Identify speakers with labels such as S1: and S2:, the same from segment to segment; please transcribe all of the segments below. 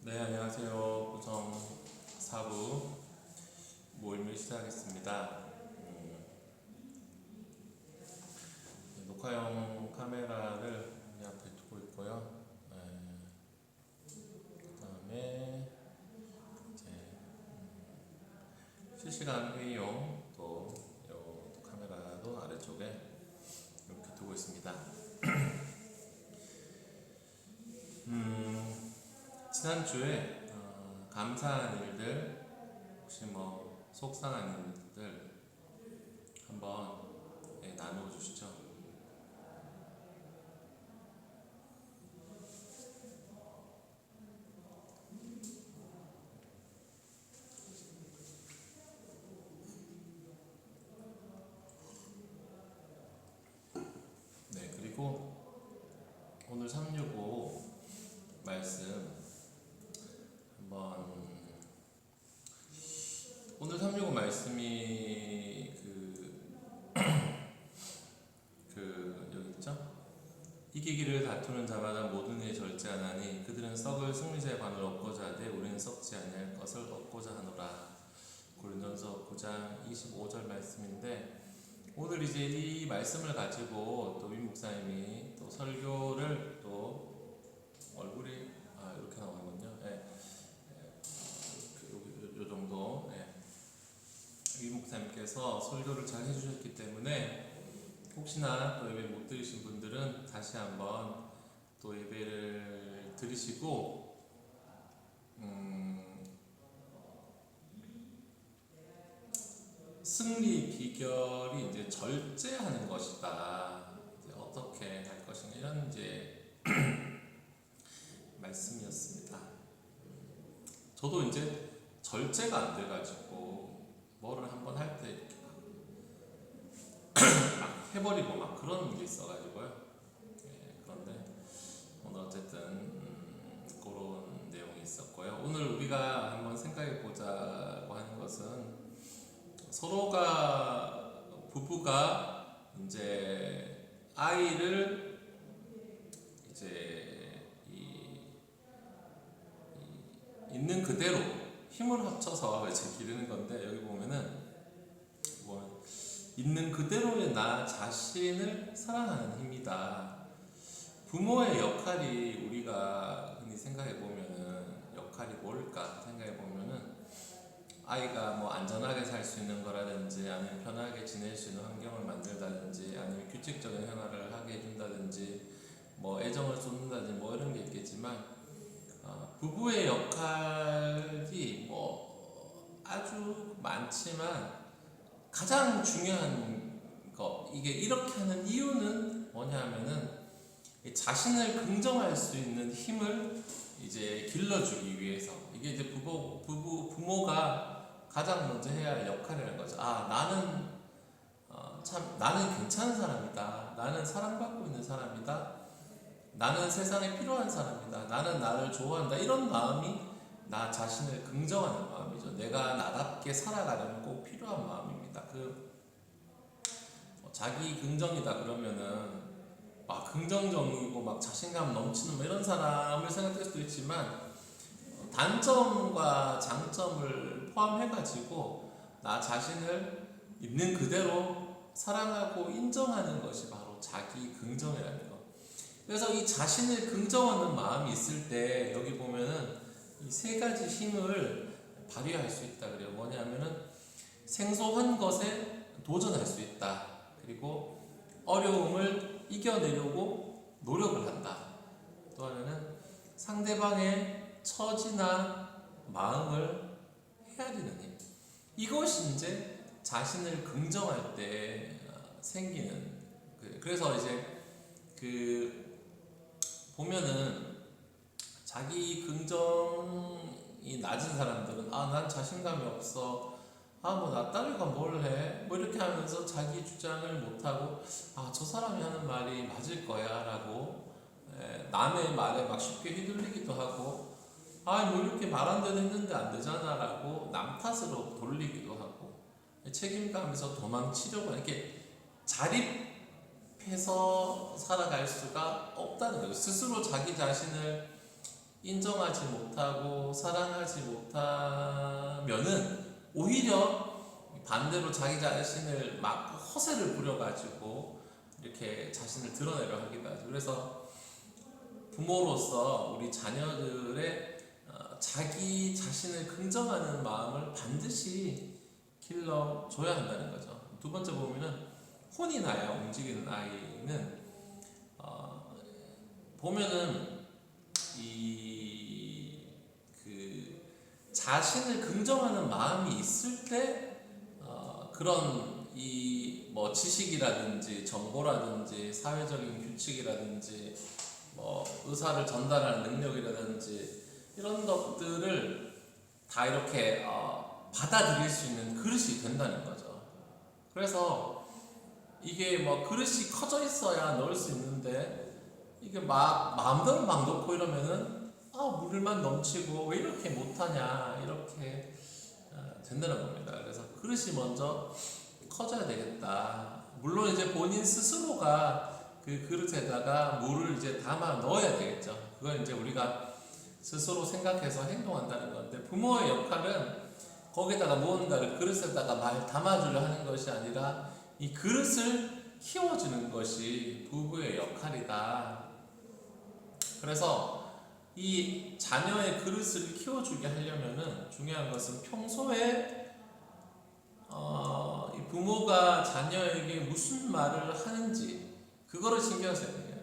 S1: 네, 안녕하세요. 구성 4부 모임을 시작하겠습니다. 녹화용 카메라를 이 앞에 두고 있고요. 그 다음에 이제 실시간 회의용 또 요 카메라도 아래쪽에 이렇게 두고 있습니다. 지난주에 감사한 일들, 혹시 뭐 속상한 일들 한번 나누어 주시죠. 네, 그리고 오늘 365 말씀 한번, 오늘 365 말씀이 여기 있죠? 이기기를 다투는 자마다 모든 일에 절제하나니 그들은 썩을 승리자의 관을 얻고자 하되 우리는 썩지 아니할 것을 얻고자 하노라. 고린도전서 9장 25절 말씀인데, 오늘 이제 이 말씀을 가지고 또 윈 목사님이 또 설교를 또 얼굴이 이렇게 나오는군요. 요 정도. 윈 목사님께서 설교를 잘 해주셨기 때문에 혹시나 또 예배 못 드리신 분들은 다시 한번 또 예배를 드리시고, 승리 비결이 이제 절제하는 것이다. 이제 어떻게 할 것인가, 이런 이제 말씀이었습니다. 저도 이제 절제가 안 돼가지고 뭐를 한번 할 때 이렇게 막 해버리고 막 그런 게 있어가지고요. 그런데 오늘 어쨌든 그런 내용이 있었고요. 오늘 우리가 한번 생각해 보자고 하는 것은, 서로가 부부가 이제 아이를 이제 있는 그대로 힘을 합쳐서 이제 기르는 건데, 여기 보면은 뭐 있는 그대로의 나 자신을 사랑하는 힘이다. 부모의 역할이, 우리가 흔히 생각해 보면은 역할이 뭘까 생각해 보면은, 아이가 뭐 안전하게 살 수 있는 거라든지, 아니면 편하게 지낼 수 있는 환경을 만들다든지, 아니면 규칙적인 생활을 하게 해준다든지, 뭐 애정을 쏟는다든지, 뭐 이런 게 있겠지만, 부부의 역할이 뭐 아주 많지만 가장 중요한 거, 이게 이렇게 하는 이유는 뭐냐면은 자신을 긍정할 수 있는 힘을 이제 길러주기 위해서. 이게 이제 부모가 가장 먼저 해야 할 역할이라는 거죠. 나는 괜찮은 사람이다. 나는 사랑받고 있는 사람이다. 나는 세상에 필요한 사람이다. 나는 나를 좋아한다. 이런 마음이 나 자신을 긍정하는 마음이죠. 내가 나답게 살아가려면 꼭 필요한 마음입니다. 자기 긍정이다 그러면은 막 긍정적이고 막 자신감 넘치는 뭐 이런 사람을 생각할 수도 있지만, 단점과 장점을 포함해가지고 나 자신을 있는 그대로 사랑하고 인정하는 것이 바로 자기 긍정이라는 거. 그래서 이 자신을 긍정하는 마음이 있을 때 여기 보면은 이 세 가지 힘을 발휘할 수 있다 그래요. 뭐냐면은 생소한 것에 도전할 수 있다. 그리고 어려움을 이겨내려고 노력을 한다. 또 하나는 상대방의 처지나 마음을 헤아리는 힘. 이것이 이제 자신을 긍정할 때 생기는, 그래서 이제 보면은 자기 긍정이 낮은 사람들은 난 자신감이 없어, 뭐 나 따르가 뭘 해, 뭐 이렇게 하면서 자기 주장을 못하고, 저 사람이 하는 말이 맞을 거야 라고 남의 말에 막 쉽게 휘둘리기도 하고, 뭐 이렇게 말 안 되는 했는데 안 되잖아 라고 남 탓으로 돌리기도 하고, 책임감에서 도망치려고 이렇게 자립해서 살아갈 수가 없다는 거예요. 스스로 자기 자신을 인정하지 못하고 사랑하지 못하면은 오히려 반대로 자기 자신을 막 허세를 부려가지고 이렇게 자신을 드러내려 하기도 하죠. 그래서 부모로서 우리 자녀들의 자기 자신을 긍정하는 마음을 반드시 길러줘야 한다는 거죠. 두 번째 보면은 혼이 나야 움직이는 아이는 보면은 이 자신을 긍정하는 마음이 있을 때 그런 이 뭐 지식이라든지 정보라든지 사회적인 규칙이라든지 뭐 의사를 전달하는 능력이라든지 이런 것들을 다 이렇게 받아들일 수 있는 그릇이 된다는 거죠. 그래서 이게 뭐 그릇이 커져 있어야 넣을 수 있는데 이게 막 마음대로 막 넣고 이러면은 물만 넘치고 왜 이렇게 못하냐 이렇게 된다는 겁니다. 그래서 그릇이 먼저 커져야 되겠다. 물론 이제 본인 스스로가 그 그릇에다가 물을 이제 담아 넣어야 되겠죠. 그건 이제 우리가 스스로 생각해서 행동한다는 건데 부모의 역할은 거기다가 무언가를 그릇에다가 말 담아주려 하는 것이 아니라 이 그릇을 키워주는 것이 부부의 역할이다. 그래서 이 자녀의 그릇을 키워주게 하려면은 중요한 것은 평소에 이 부모가 자녀에게 무슨 말을 하는지 그거를 신경 써야 돼요.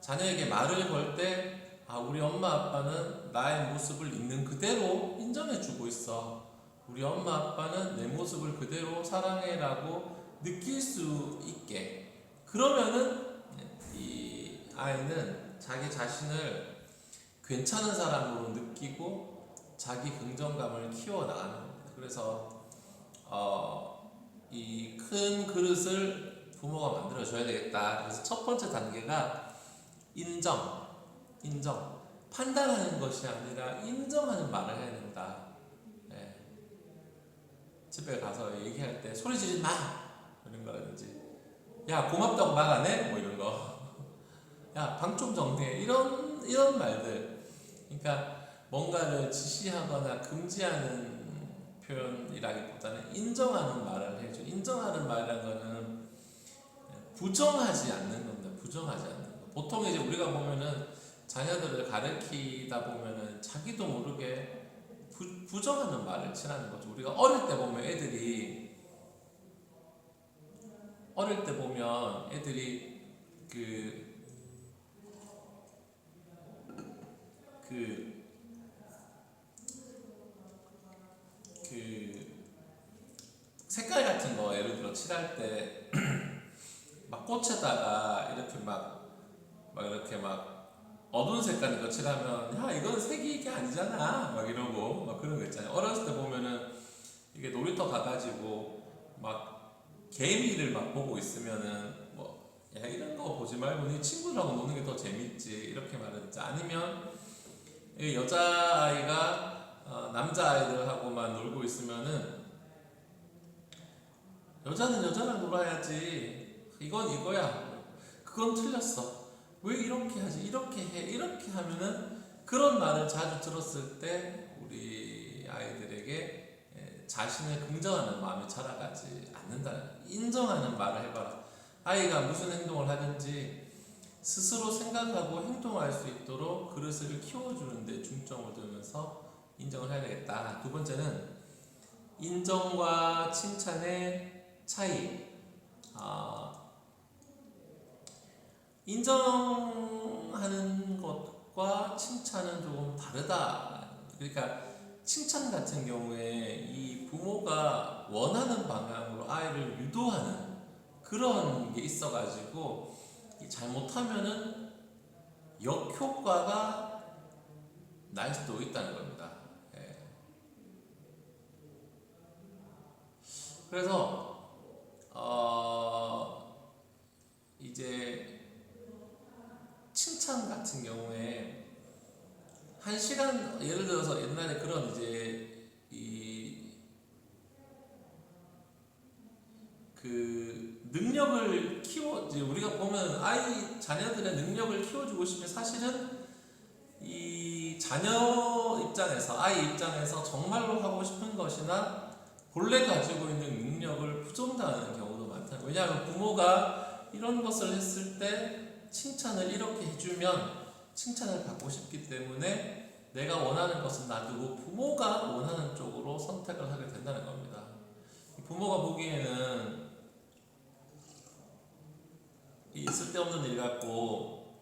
S1: 자녀에게 말을 걸 때 우리 엄마 아빠는 나의 모습을 있는 그대로 인정해주고 있어. 우리 엄마 아빠는 내 모습을 그대로 사랑해라고 느낄 수 있게. 그러면은 이 아이는 자기 자신을 괜찮은 사람으로 느끼고 자기 긍정감을 키워나가는 겁니다. 그래서 이 큰 그릇을 부모가 만들어줘야 되겠다. 그래서 첫 번째 단계가 인정. 판단하는 것이 아니라 인정하는 말을 해야 된다. 예. 집에 가서 얘기할 때 소리 지르지 마! 이런 거라든지 야 고맙다고 말 안 해? 뭐 이런 거. 야 방 좀 정리해. 이런 말들. 그러니까 뭔가를 지시하거나 금지하는 표현이라기보다는 인정하는 말을 해줘. 인정하는 말이라는 거는 부정하지 않는 겁니다. 부정하지 않는 거. 보통 이제 우리가 보면은 자녀들을 가르치다 보면은 자기도 모르게 부정하는 말을 칠하는 거죠. 우리가 어릴 때 보면 애들이 그 색깔 같은 거 예를 들어 칠할 때 막 꽃에다가 이렇게 막 이렇게 막 어두운 색깔인 거 칠하면 야 이건 색이 이게 아니잖아 막 이러고 막 그런 거 있잖아요. 어렸을 때 보면은 이게 놀이터 가가지고 막 개미를 막 보고 있으면은 뭐 야 이런 거 보지 말고 네 친구들하고 노는 게 더 재밌지 이렇게 말했지. 아니면 여자아이가 남자아이들하고만 놀고 있으면은 여자는 여자랑 놀아야지 이건 이거야 그건 틀렸어 왜 이렇게 하지 이렇게 해 이렇게 하면은 그런 말을 자주 들었을 때 우리 아이들에게 자신을 긍정하는 마음이 자라가지 않는다는 인정하는 말을 해봐라. 아이가 무슨 행동을 하든지 스스로 생각하고 행동할 수 있도록 그릇을 키워주는 데 중점을 두면서 인정을 해야 되겠다. 두 번째는 인정과 칭찬의 차이. 인정하는 것과 칭찬은 조금 다르다. 그러니까 칭찬 같은 경우에 이 부모가 원하는 방향으로 아이를 유도하는 그런 게 있어가지고 잘못하면은 역효과가 날 수도 있다는 겁니다. 예. 그래서 이제 칭찬 같은 경우에 한 시간 예를 들어서 옛날에 그런 이제 그 능력을 이제 우리가 보면 자녀들의 능력을 키워주고 싶으면 사실은 이 자녀 입장에서, 아이 입장에서 정말로 하고 싶은 것이나 본래 가지고 있는 능력을 부정당하는 경우도 많다. 왜냐하면 부모가 이런 것을 했을 때 칭찬을 이렇게 해주면 칭찬을 받고 싶기 때문에 내가 원하는 것은 놔두고 부모가 원하는 쪽으로 선택을 하게 된다는 겁니다. 부모가 보기에는 이 쓸데없는 일 같고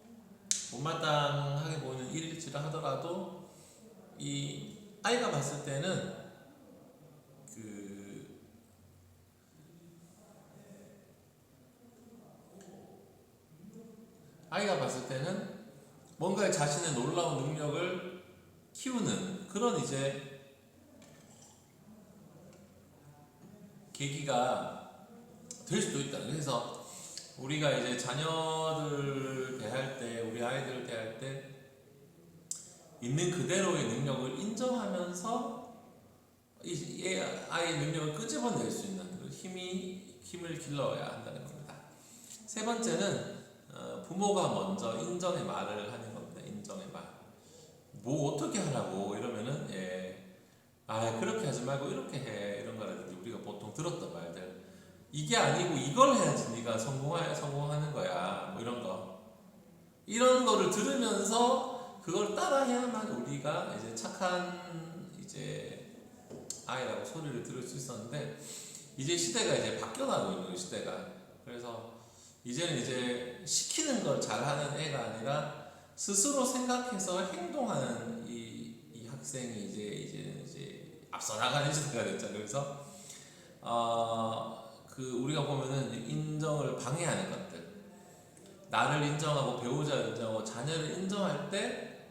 S1: 못마땅하게 보이는 일일지라 하더라도 이 아이가 봤을 때는 아이가 봤을 때는 뭔가 자신의 놀라운 능력을 키우는 그런 이제 계기가 될 수도 있다. 그래서 우리가 이제 자녀들 대할 때, 우리 아이들을 대할 때 있는 그대로의 능력을 인정하면서 이 아이의 능력을 끄집어낼 수 있는 그 힘을 길러야 한다는 겁니다. 세 번째는 부모가 먼저 인정의 말을 하는 겁니다. 인정의 말. 뭐 어떻게 하라고 이러면은 그렇게 하지 말고 이렇게 해 이런 거라든지 우리가 보통 들었던 말들 이게 아니고 이걸 해야지 네가 성공하는 거야 뭐 이런 거를 들으면서 그걸 따라해야만 우리가 이제 착한 이제 아이라고 소리를 들을 수 있었는데 이제 시대가 이제 바뀌어나가고 있는 시대가 그래서 이제는 이제 시키는 걸 잘하는 애가 아니라 스스로 생각해서 행동하는 이 학생이 이제 앞서 나가는 시대가 됐죠. 그래서 우리가 보면은 인정을 방해하는 것들, 나를 인정하고 배우자를 인정하고 자녀를 인정할 때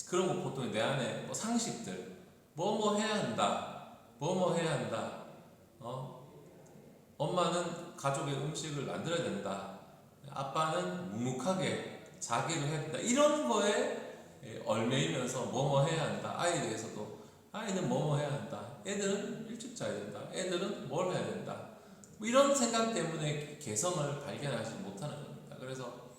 S1: 그런 거 보통 내 안에 뭐 상식들, 뭐 해야 한다, 뭐 해야 한다, 엄마는 가족의 음식을 만들어야 된다. 아빠는 묵묵하게 자기를 해야 된다. 이런 거에 얽매이면서 뭐뭐 해야 한다. 아이에 대해서도 아이는 뭐뭐 해야 한다. 애들은 일찍 자야 된다. 애들은 뭘 해야 된다. 뭐 이런 생각 때문에 개성을 발견하지 못하는 겁니다. 그래서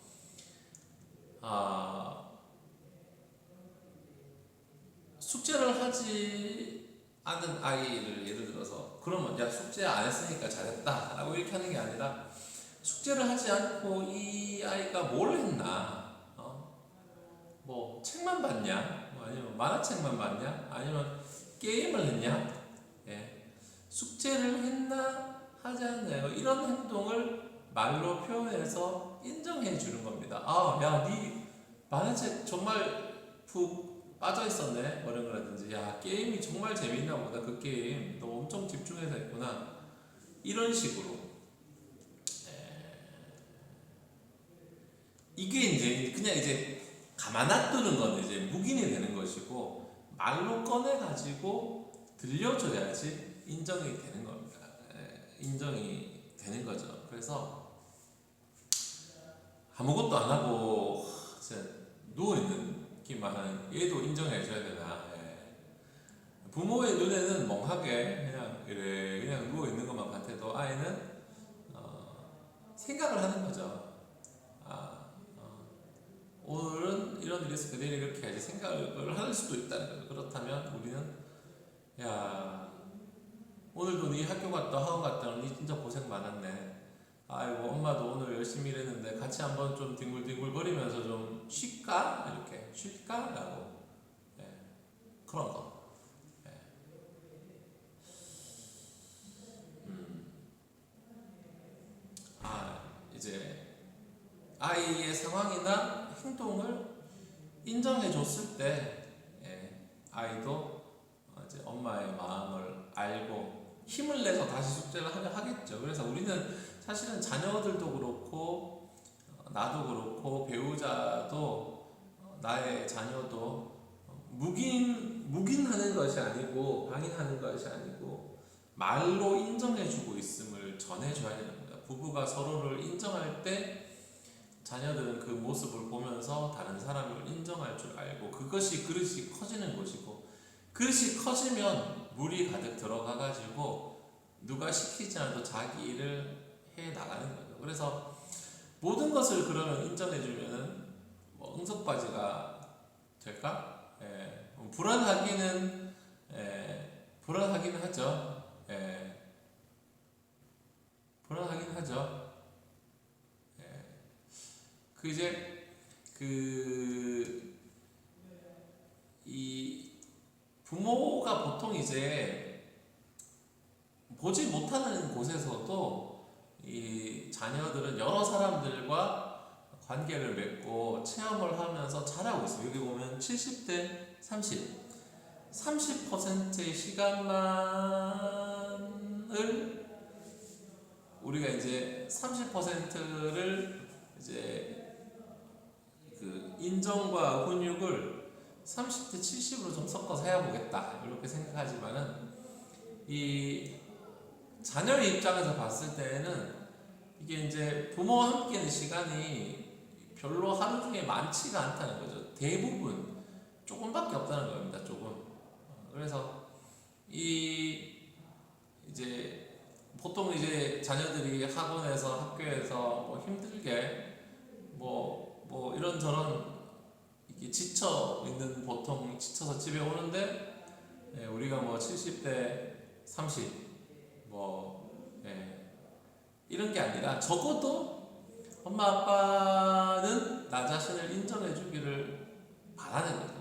S1: 숙제를 하지 않은 아이를 예를 들어서 그러면 야 숙제 안 했으니까 잘했다 라고 이렇게 하는 게 아니라 숙제를 하지 않고 이 아이가 뭘 했나 뭐 책만 봤냐 뭐 아니면 만화책만 봤냐 아니면 게임을 했냐 숙제를 했나 하지 않냐 이런 행동을 말로 표현해서 인정해 주는 겁니다. 야 니 만화책 정말 푹 빠져 있었네 뭐 이런 거라든지 야 게임이 정말 재밌나 보다 그 게임 너 엄청 집중해서 했구나 이런 식으로 이게 이제 그냥 이제 가만 놔두는 건 이제 묵인이 되는 것이고 말로 꺼내 가지고 들려줘야지 인정이 되는 겁니다. 인정이 되는 거죠. 그래서 아무것도 안 하고 누워 있는 기만 하는 얘도 인정해줘야 되나? 부모의 눈에는 멍하게 그냥 누워 있는 것만 같아도 아이는 생각을 하는 거죠. 오늘은 이런 일이 있을 때 내일 이렇게 해야지 생각을 할 수도 있다는 거죠. 그렇다면 우리는 야 오늘도 네 학교 갔다 학원 갔다 네 진짜 고생 많았네. 아이고 엄마도 오늘 열심히 일했는데 같이 한번 좀 뒹굴뒹굴 거리면서 좀 쉴까? 이렇게 쉴까? 라고 그런 거 이제 아이의 상황이나 행동을 인정해 줬을 때 아이도 이제 엄마의 마음을 알고 힘을 내서 다시 숙제를 하겠죠. 그래서 우리는 사실은 자녀들도 그렇고 나도 그렇고 배우자도 나의 자녀도 묵인하는 것이 아니고 방임하는 것이 아니고 말로 인정해주고 있음을 전해줘야 되는 겁니다. 부부가 서로를 인정할 때 자녀들은 그 모습을 보면서 다른 사람을 인정할 줄 알고 그것이 그릇이 커지는 것이고 그릇이 커지면 물이 가득 들어가가지고 누가 시키지 않아도 자기 일을 해 나가는 거죠. 그래서 모든 것을 그러면 인정해주면은 뭐 응석바지가 될까? 예, 불안하기는 불안하기는 하죠. 예, 불안하긴 하죠. 예, 그 이제 이 부모가 보통 이제 보지 못하는 곳에서도 이 자녀들은 여러 사람들과 관계를 맺고 체험을 하면서 자라고 있어요. 여기 보면 70대 30%의 시간만을 우리가 이제 30%를 이제 그 인정과 훈육을 30대 70으로 좀 섞어서 해보겠다 이렇게 생각하지만은 이 자녀의 입장에서 봤을 때는 이게 이제 부모와 함께 있는 시간이 별로 하루 중에 많지가 않다는 거죠. 대부분 조금밖에 없다는 겁니다. 조금. 그래서 이제 보통 이제 자녀들이 학원에서 학교에서 뭐 힘들게 뭐 이런저런 이게 지쳐 있는 보통 지쳐서 집에 오는데 우리가 뭐 70대 30 이런 게 아니라 적어도 엄마 아빠는 나 자신을 인정해 주기를 바라는 거죠.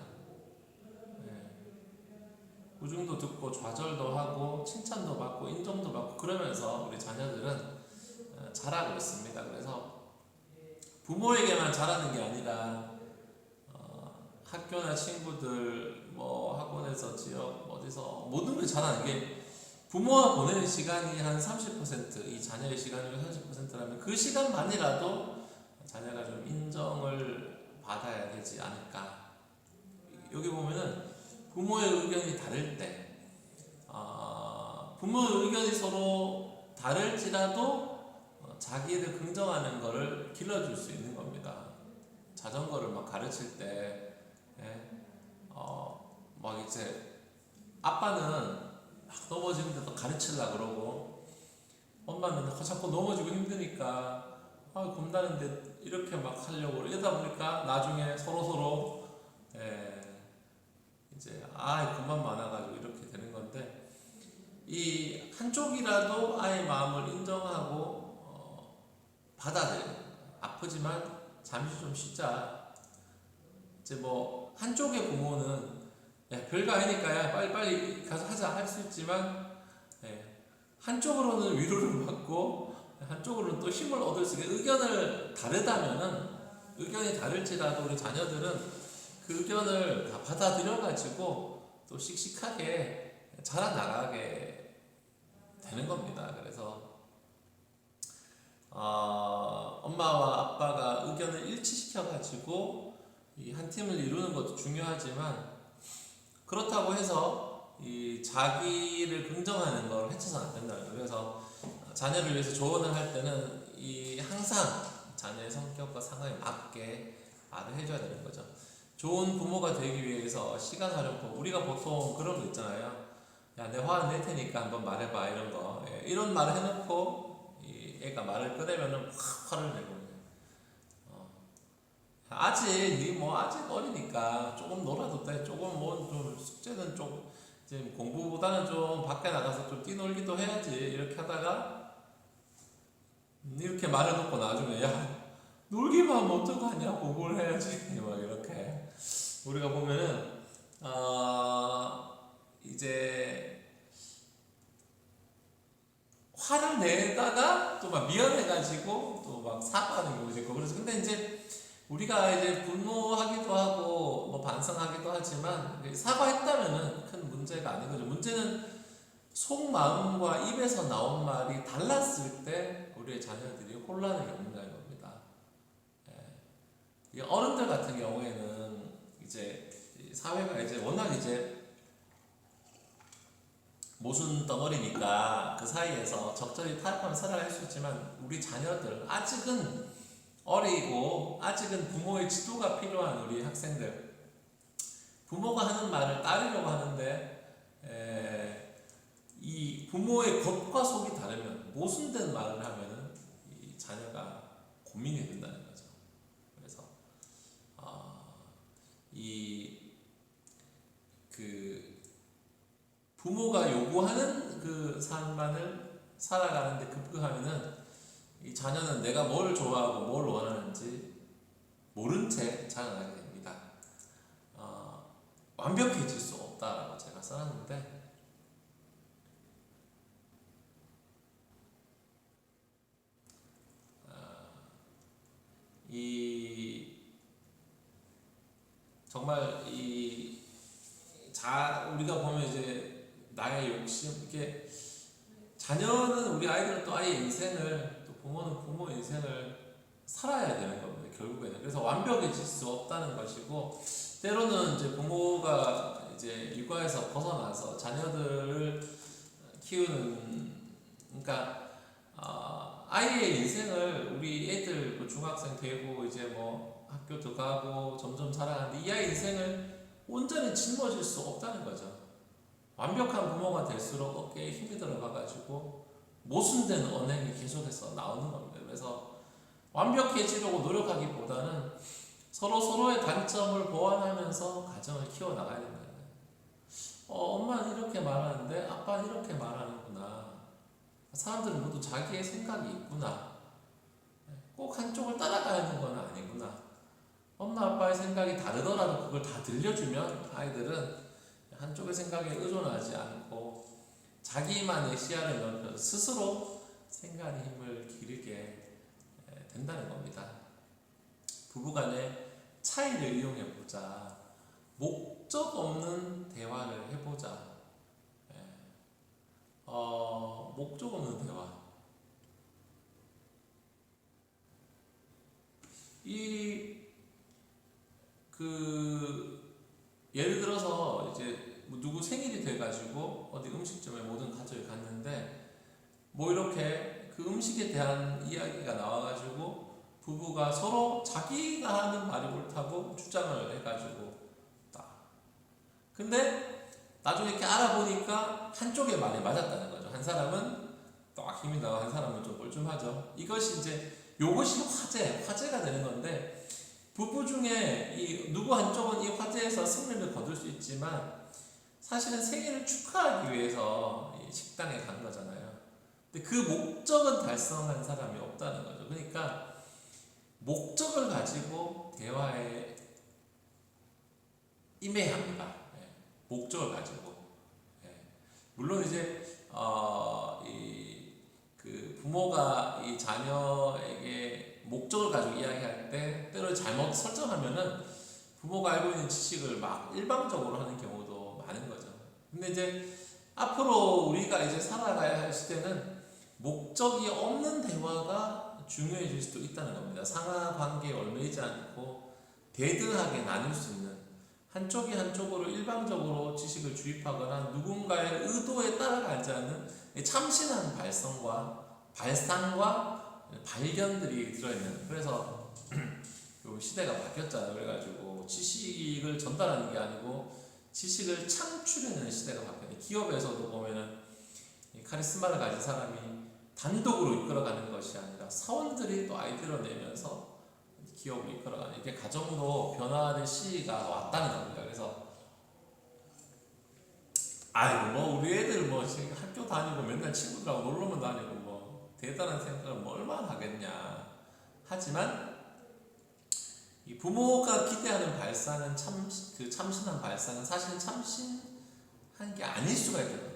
S1: 우중도 듣고 좌절도 하고 칭찬도 받고 인정도 받고 그러면서 우리 자녀들은 자라고 있습니다. 그래서 부모에게만 자라는 게 아니라 학교나 친구들 뭐 학원에서 지역 어디서 모든 걸 자라는 게 부모와 보내는 시간이 한 30%, 이 자녀의 시간이 30%라면 그 시간만이라도 자녀가 좀 인정을 받아야 되지 않을까. 여기 보면은 부모의 의견이 다를 때, 부모의 의견이 서로 다를지라도 자기를 긍정하는 것을 길러줄 수 있는 겁니다. 자전거를 막 가르칠 때, 막 이제 아빠는 넘어지는데도 가르치려고 그러고 엄마는 자꾸 넘어지고 힘드니까 겁나는데 이렇게 막 하려고 이러다 보니까 나중에 서로 이제 그만 많아가지고 이렇게 되는 건데 이 한쪽이라도 아이의 마음을 인정하고 받아들여 아프지만 잠시 좀 쉬자. 이제 뭐 한쪽의 부모는 별거 아니니까 야 빨리 가서 하자 할 수 있지만 한쪽으로는 위로를 받고 한쪽으로는 또 힘을 얻을 수 있게 의견을 다르다면은 의견이 다를지라도 우리 자녀들은 그 의견을 다 받아들여 가지고 또 씩씩하게 자라나가게 되는 겁니다. 그래서 엄마와 아빠가 의견을 일치시켜 가지고 이 한 팀을 이루는 것도 중요하지만 그렇다고 해서 이 자기를 긍정하는 걸 해쳐서는 안 된다는 거예요. 그래서 자녀를 위해서 조언을 할 때는 이 항상 자녀의 성격과 상황에 맞게 말을 해줘야 되는 거죠. 좋은 부모가 되기 위해서 시간 활용법 우리가 보통 그런 거 있잖아요. 야, 내 화 안 낼 테니까 한번 말해봐 이런 거. 이런 말을 해놓고 이 애가 말을 꺼내면은 확 화를 내고. 아직 어리니까 조금 놀아도 돼. 조금 뭐 좀 숙제는 좀 이제 공부보다는 좀 밖에 나가서 좀 뛰놀기도 해야지. 이렇게 하다가 이렇게 말해놓고 나중에 야 놀기만 하면 어떡하냐 공부를 해야지 막 이렇게 우리가 보면은 이제 화를 내다가 또 막 미안해가지고 또 막 사과하는 경우도 있고 그래서 근데 이제 우리가 이제 분노하기도 하고 뭐 반성하기도 하지만 사과했다면은 큰 문제가 아닌 거죠. 문제는 속마음과 입에서 나온 말이 달랐을 때 우리의 자녀들이 혼란을 겪는다는 겁니다. 어른들 같은 경우에는 이제 사회가 이제 워낙 이제 모순 덩어리니까 그 사이에서 적절히 타협하며 살아갈 수 있지만 우리 자녀들 아직은 어리고 아직은 부모의 지도가 필요한 우리 학생들 부모가 하는 말을 따르려고 하는데 이 부모의 겉과 속이 다르면 모순된 말을 하면은 이 자녀가 고민이 된다는 거죠. 그래서 이 그 부모가 요구하는 그 삶만을 살아가는데 급급하면은 이 자녀는 내가 뭘 좋아하고 뭘 원하는지 모른 채 자라나게 됩니다. 완벽해질 수 없다라고 제가 써놨는데, 이 정말 우리가 보면 이제 나의 욕심, 이게 자녀는 우리 아이들은 또 아이의 인생을, 또 부모는 부모 인생을 살아야 되는 겁니다. 결국에는. 그래서 완벽해질 수 없다는 것이고, 때로는 이제 부모가 이제 육아에서 벗어나서 자녀들을 키우는, 그러니까 아이의 인생을, 우리 애들 뭐 중학생 되고 이제 뭐 학교 들어가고 점점 자라가는데 이 아이 인생을 온전히 짊어질 수 없다는 거죠. 완벽한 부모가 될수록 어깨에 힘이 들어가가지고 모순된 언행이 계속해서 나오는 겁니다. 그래서 완벽해지려고 노력하기보다는 서로의 단점을 보완하면서 가정을 키워나가야 된다. 엄마는 이렇게 말하는데 아빠는 이렇게 말하는구나. 사람들은 모두 자기의 생각이 있구나. 꼭 한쪽을 따라가야 하는 건 아니구나. 엄마 아빠의 생각이 다르더라도 그걸 다 들려주면 아이들은 한쪽의 생각에 의존하지 않고 자기만의 시야를 넓혀서 스스로 생각의 힘을 기르게 된다는 겁니다. 부부간의 차이를 이용해 보자. 목적 없는 대화를 해보자. 목적 없는 대화. 예를 들어서 이제 뭐 누구 생일이 돼가지고 어디 음식점에 모든 가족이 갔는데 뭐 이렇게 그 음식에 대한 이야기가 나와가지고 부부가 서로 자기가 하는 말이 옳다고 주장을 해가지고 딱. 근데 나중에 이렇게 알아보니까 한쪽의 말이 맞았다는 거죠. 한 사람은 딱 힘이 나고 한 사람은 좀 뻘쭘하죠. 요것이 화제가 되는 건데, 부부 중에 누구 한쪽은 이 화제에서 승리를 거둘 수 있지만 사실은 생일을 축하하기 위해서 이 식당에 간 거잖아요. 근데 그 목적은 달성한 사람이 없다는 거죠. 그러니까 목적을 가지고 대화에 임해야 합니다. 목적을 가지고. 물론 이제 그 부모가 이 자녀에게 목적을 가지고 이야기할 때 때로 잘못 설정하면은 부모가 알고 있는 지식을 막 일방적으로 하는 경우도 많은 거죠. 근데 이제 앞으로 우리가 이제 살아가야 할 시대는 목적이 없는 대화가 중요해질 수도 있다는 겁니다. 상하 관계에 얽매이지 않고 대등하게 나눌 수 있는, 한쪽이 한쪽으로 일방적으로 지식을 주입하거나 누군가의 의도에 따라가지 않는 참신한 발상과 발견들이 들어있는, 그래서 요 시대가 바뀌었잖아요. 그래가지고 지식을 전달하는 게 아니고 지식을 창출하는 시대가 바뀌었는데, 기업에서도 보면은 카리스마를 가진 사람이 단독으로 이끌어가는 것이 아니라 사원들이 또 아이디어를 내면서 기업을 이끌어가는, 이게 가정도 변화된 시기가 왔다는 겁니다. 그래서 뭐 우리 애들 뭐 학교 다니고 맨날 친구들하고 놀러만 다니고 뭐 대단한 생각을 뭐 얼마나 하겠냐. 하지만 이 부모가 기대하는 발상은 참신한 발상은 사실 참신한 게 아닐 수가 있거든요.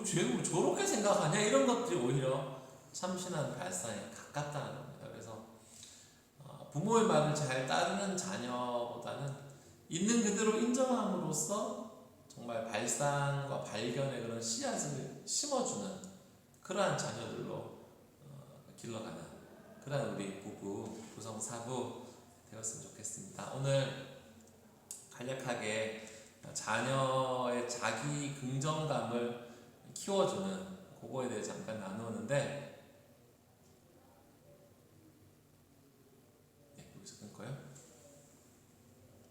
S1: 쟤는 뭐 저렇게 생각하냐, 이런 것들이 오히려 참신한 발상에 가깝다는 겁니다. 그래서 부모의 말을 잘 따르는 자녀보다는 있는 그대로 인정함으로써 정말 발상과 발견의 그런 씨앗을 심어주는 그러한 자녀들로 길러가는 그러한 우리 부부 구성사부 되었으면 좋겠습니다. 오늘 간략하게 자녀의 자기 긍정감을 키워주는 그거에 대해 잠깐 나누었는데,